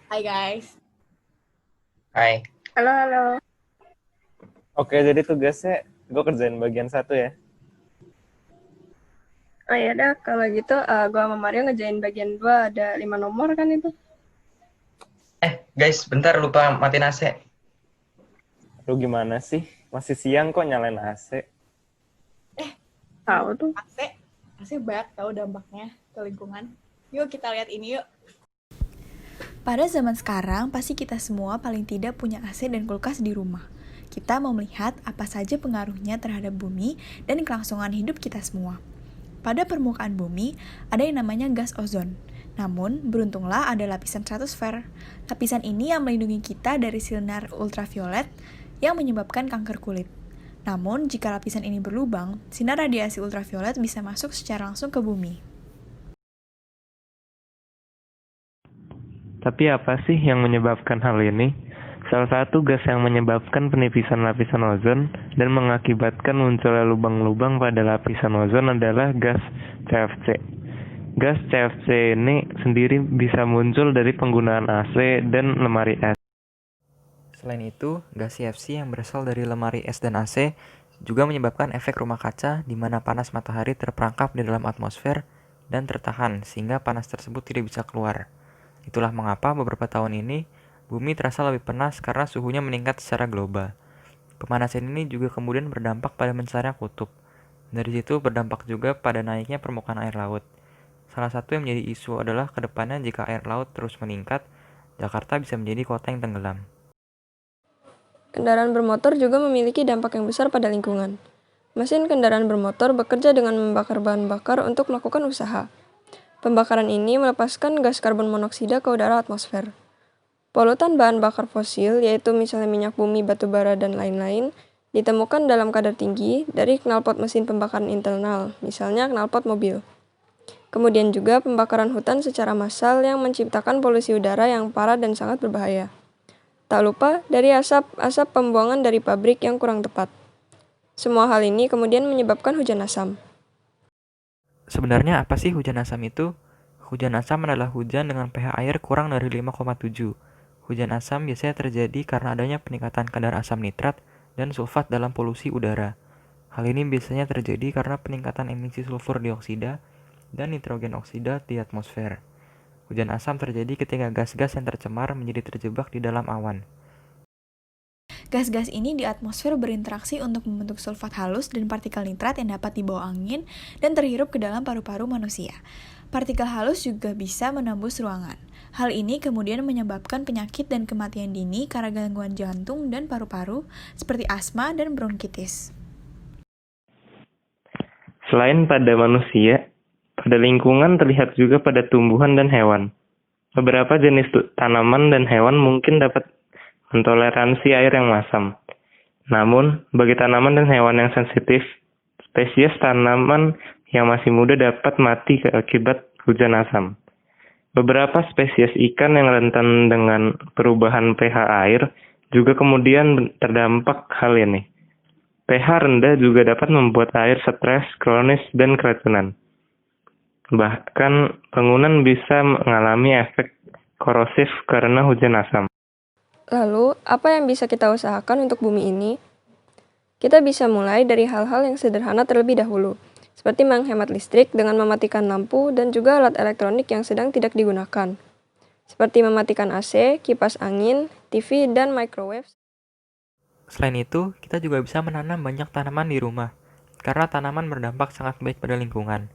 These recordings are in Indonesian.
Hai guys. Hai. Halo, halo. Oke, jadi tugasnya gue kerjain bagian satu ya. Oh ya udah, kalau gitu gua sama Mario ngejain bagian 2 ada 5 nomor kan itu. Guys, bentar lupa matiin AC. Lu gimana sih? Masih siang kok nyalain AC? Tahu tuh. AC. AC banyak tahu dampaknya ke lingkungan. Yuk kita lihat ini yuk. Pada zaman sekarang, pasti kita semua paling tidak punya AC dan kulkas di rumah. Kita mau melihat apa saja pengaruhnya terhadap bumi dan kelangsungan hidup kita semua. Pada permukaan bumi, ada yang namanya gas ozon. Namun, beruntunglah ada lapisan stratosfer. Lapisan ini yang melindungi kita dari sinar ultraviolet yang menyebabkan kanker kulit. Namun, jika lapisan ini berlubang, sinar radiasi ultraviolet bisa masuk secara langsung ke bumi. Tapi apa sih yang menyebabkan hal ini? Salah satu gas yang menyebabkan penipisan lapisan ozon dan mengakibatkan munculnya lubang-lubang pada lapisan ozon adalah gas CFC. Gas CFC ini sendiri bisa muncul dari penggunaan AC dan lemari es. Selain itu, gas CFC yang berasal dari lemari es dan AC juga menyebabkan efek rumah kaca di mana panas matahari terperangkap di dalam atmosfer dan tertahan sehingga panas tersebut tidak bisa keluar. Itulah mengapa beberapa tahun ini bumi terasa lebih panas karena suhunya meningkat secara global. Pemanasan ini juga kemudian berdampak pada mensarnya kutub. Dari situ berdampak juga pada naiknya permukaan air laut. Salah satu yang menjadi isu adalah kedepannya jika air laut terus meningkat, Jakarta bisa menjadi kota yang tenggelam. Kendaraan bermotor juga memiliki dampak yang besar pada lingkungan. Mesin kendaraan bermotor bekerja dengan membakar bahan bakar untuk melakukan usaha. Pembakaran ini melepaskan gas karbon monoksida ke udara atmosfer. Polutan bahan bakar fosil, yaitu misalnya minyak bumi, batu bara, dan lain-lain, ditemukan dalam kadar tinggi dari knalpot mesin pembakaran internal, misalnya knalpot mobil. Kemudian juga pembakaran hutan secara massal yang menciptakan polusi udara yang parah dan sangat berbahaya. Tak lupa dari asap pembuangan dari pabrik yang kurang tepat. Semua hal ini kemudian menyebabkan hujan asam. Sebenarnya apa sih hujan asam itu? Hujan asam adalah hujan dengan pH air kurang dari 5,7. Hujan asam biasanya terjadi karena adanya peningkatan kadar asam nitrat dan sulfat dalam polusi udara. Hal ini biasanya terjadi karena peningkatan emisi sulfur dioksida dan nitrogen oksida di atmosfer. Hujan asam terjadi ketika gas-gas yang tercemar menjadi terjebak di dalam awan. Gas-gas ini di atmosfer berinteraksi untuk membentuk sulfat halus dan partikel nitrat yang dapat dibawa angin dan terhirup ke dalam paru-paru manusia. Partikel halus juga bisa menembus ruangan. Hal ini kemudian menyebabkan penyakit dan kematian dini karena gangguan jantung dan paru-paru seperti asma dan bronkitis. Selain pada manusia, pada lingkungan terlihat juga pada tumbuhan dan hewan. Beberapa jenis tanaman dan hewan mungkin dapat mentoleransi air yang masam. Namun, bagi tanaman dan hewan yang sensitif, spesies tanaman yang masih muda dapat mati akibat hujan asam. Beberapa spesies ikan yang rentan dengan perubahan pH air juga kemudian terdampak hal ini. pH rendah juga dapat membuat air stres, kronis, dan keracunan. Bahkan, bangunan bisa mengalami efek korosif karena hujan asam. Lalu, apa yang bisa kita usahakan untuk bumi ini? Kita bisa mulai dari hal-hal yang sederhana terlebih dahulu, seperti menghemat listrik dengan mematikan lampu dan juga alat elektronik yang sedang tidak digunakan, seperti mematikan AC, kipas angin, TV, dan microwave. Selain itu, kita juga bisa menanam banyak tanaman di rumah, karena tanaman berdampak sangat baik pada lingkungan.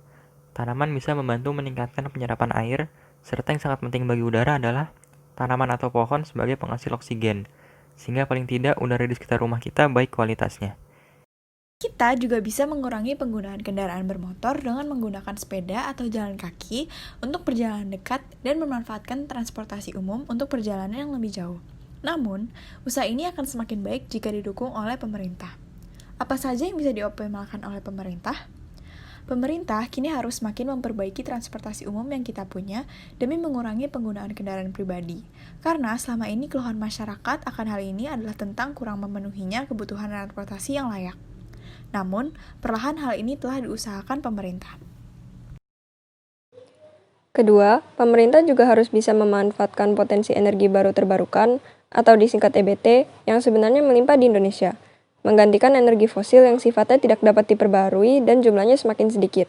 Tanaman bisa membantu meningkatkan penyerapan air, serta yang sangat penting bagi udara adalah tanaman atau pohon sebagai penghasil oksigen, sehingga paling tidak udara di sekitar rumah kita baik kualitasnya. Kita juga bisa mengurangi penggunaan kendaraan bermotor dengan menggunakan sepeda atau jalan kaki untuk perjalanan dekat dan memanfaatkan transportasi umum untuk perjalanan yang lebih jauh. Namun, usaha ini akan semakin baik jika didukung oleh pemerintah. Apa saja yang bisa dioptimalkan oleh pemerintah? Pemerintah kini harus semakin memperbaiki transportasi umum yang kita punya demi mengurangi penggunaan kendaraan pribadi. Karena selama ini keluhan masyarakat akan hal ini adalah tentang kurang memenuhinya kebutuhan transportasi yang layak. Namun, perlahan hal ini telah diusahakan pemerintah. Kedua, pemerintah juga harus bisa memanfaatkan potensi energi baru terbarukan atau disingkat EBT yang sebenarnya melimpah di Indonesia, menggantikan energi fosil yang sifatnya tidak dapat diperbarui dan jumlahnya semakin sedikit.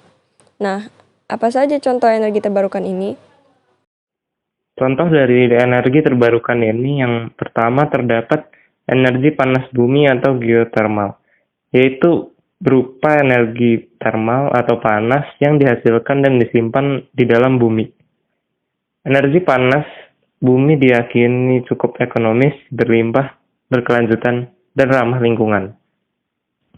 Nah, apa saja contoh energi terbarukan ini? Contoh dari energi terbarukan ini yang pertama terdapat energi panas bumi atau geothermal, yaitu berupa energi termal atau panas yang dihasilkan dan disimpan di dalam bumi. Energi panas bumi diyakini cukup ekonomis, berlimpah, berkelanjutan, dan ramah lingkungan.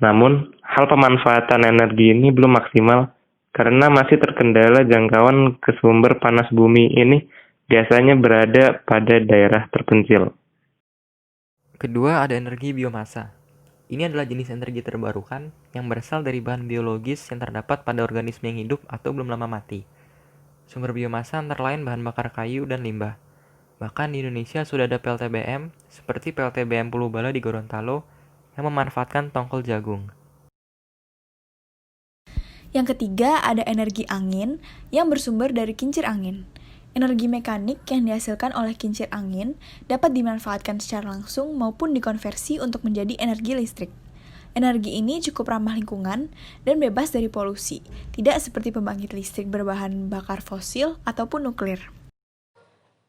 Namun, hal pemanfaatan energi ini belum maksimal karena masih terkendala jangkauan ke sumber panas bumi ini biasanya berada pada daerah terpencil. Kedua, ada energi biomasa. Ini adalah jenis energi terbarukan yang berasal dari bahan biologis yang terdapat pada organisme yang hidup atau belum lama mati. Sumber biomasa antara lain bahan bakar kayu dan limbah. Bahkan di Indonesia sudah ada PLTBM, seperti PLTBM Pulau Bala di Gorontalo, yang memanfaatkan tongkol jagung. Yang ketiga, ada energi angin yang bersumber dari kincir angin. Energi mekanik yang dihasilkan oleh kincir angin dapat dimanfaatkan secara langsung maupun dikonversi untuk menjadi energi listrik. Energi ini cukup ramah lingkungan dan bebas dari polusi, tidak seperti pembangkit listrik berbahan bakar fosil ataupun nuklir.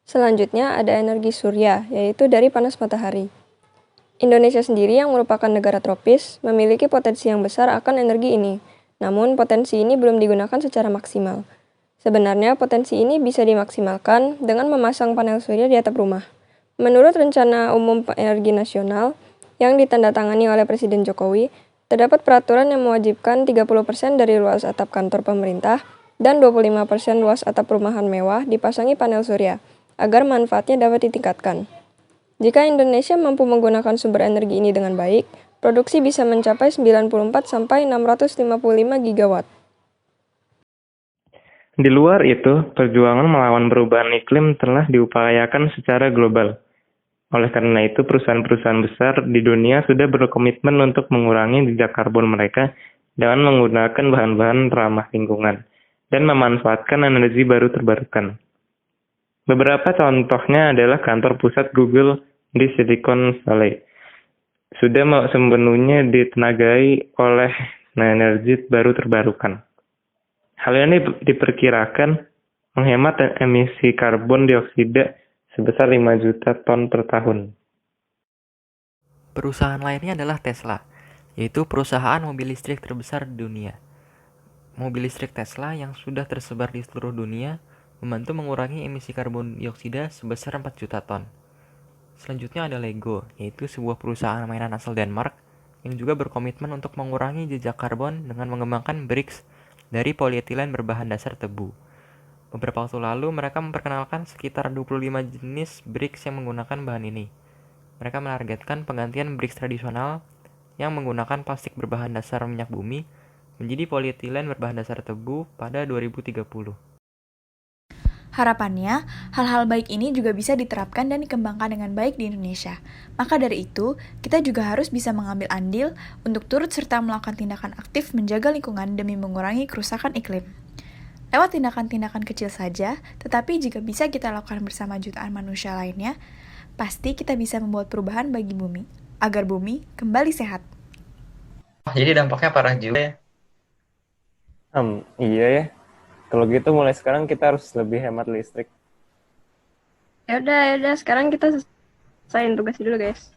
Selanjutnya ada energi surya, yaitu dari panas matahari. Indonesia sendiri yang merupakan negara tropis memiliki potensi yang besar akan energi ini, namun potensi ini belum digunakan secara maksimal. Sebenarnya potensi ini bisa dimaksimalkan dengan memasang panel surya di atap rumah. Menurut Rencana Umum Energi Nasional yang ditandatangani oleh Presiden Jokowi, terdapat peraturan yang mewajibkan 30% dari luas atap kantor pemerintah dan 25% luas atap perumahan mewah dipasangi panel surya, agar manfaatnya dapat ditingkatkan. Jika Indonesia mampu menggunakan sumber energi ini dengan baik, produksi bisa mencapai 94-655 gigawatt. Di luar itu, perjuangan melawan perubahan iklim telah diupayakan secara global. Oleh karena itu, perusahaan-perusahaan besar di dunia sudah berkomitmen untuk mengurangi jejak karbon mereka dengan menggunakan bahan-bahan ramah lingkungan dan memanfaatkan energi baru terbarukan. Beberapa contohnya adalah kantor pusat Google di Silicon Valley. Sudah sepenuhnya ditenagai oleh energi baru terbarukan. Hal ini diperkirakan menghemat emisi karbon dioksida sebesar 5 juta ton per tahun. Perusahaan lainnya adalah Tesla, yaitu perusahaan mobil listrik terbesar di dunia. Mobil listrik Tesla yang sudah tersebar di seluruh dunia membantu mengurangi emisi karbon dioksida sebesar 4 juta ton. Selanjutnya ada Lego, yaitu sebuah perusahaan mainan asal Denmark yang juga berkomitmen untuk mengurangi jejak karbon dengan mengembangkan bricks dari polietilen berbahan dasar tebu. Beberapa waktu lalu, mereka memperkenalkan sekitar 25 jenis bricks yang menggunakan bahan ini. Mereka menargetkan penggantian bricks tradisional yang menggunakan plastik berbahan dasar minyak bumi menjadi polietilen berbahan dasar tebu pada 2030. Harapannya, hal-hal baik ini juga bisa diterapkan dan dikembangkan dengan baik di Indonesia. Maka dari itu, kita juga harus bisa mengambil andil untuk turut serta melakukan tindakan aktif menjaga lingkungan demi mengurangi kerusakan iklim. Lewat tindakan-tindakan kecil saja, tetapi jika bisa kita lakukan bersama jutaan manusia lainnya, pasti kita bisa membuat perubahan bagi bumi, agar bumi kembali sehat. Jadi dampaknya parah juga ya. Iya ya. Kalau gitu mulai sekarang kita harus lebih hemat listrik. Ya udah, sekarang kita selesaiin tugas dulu, guys.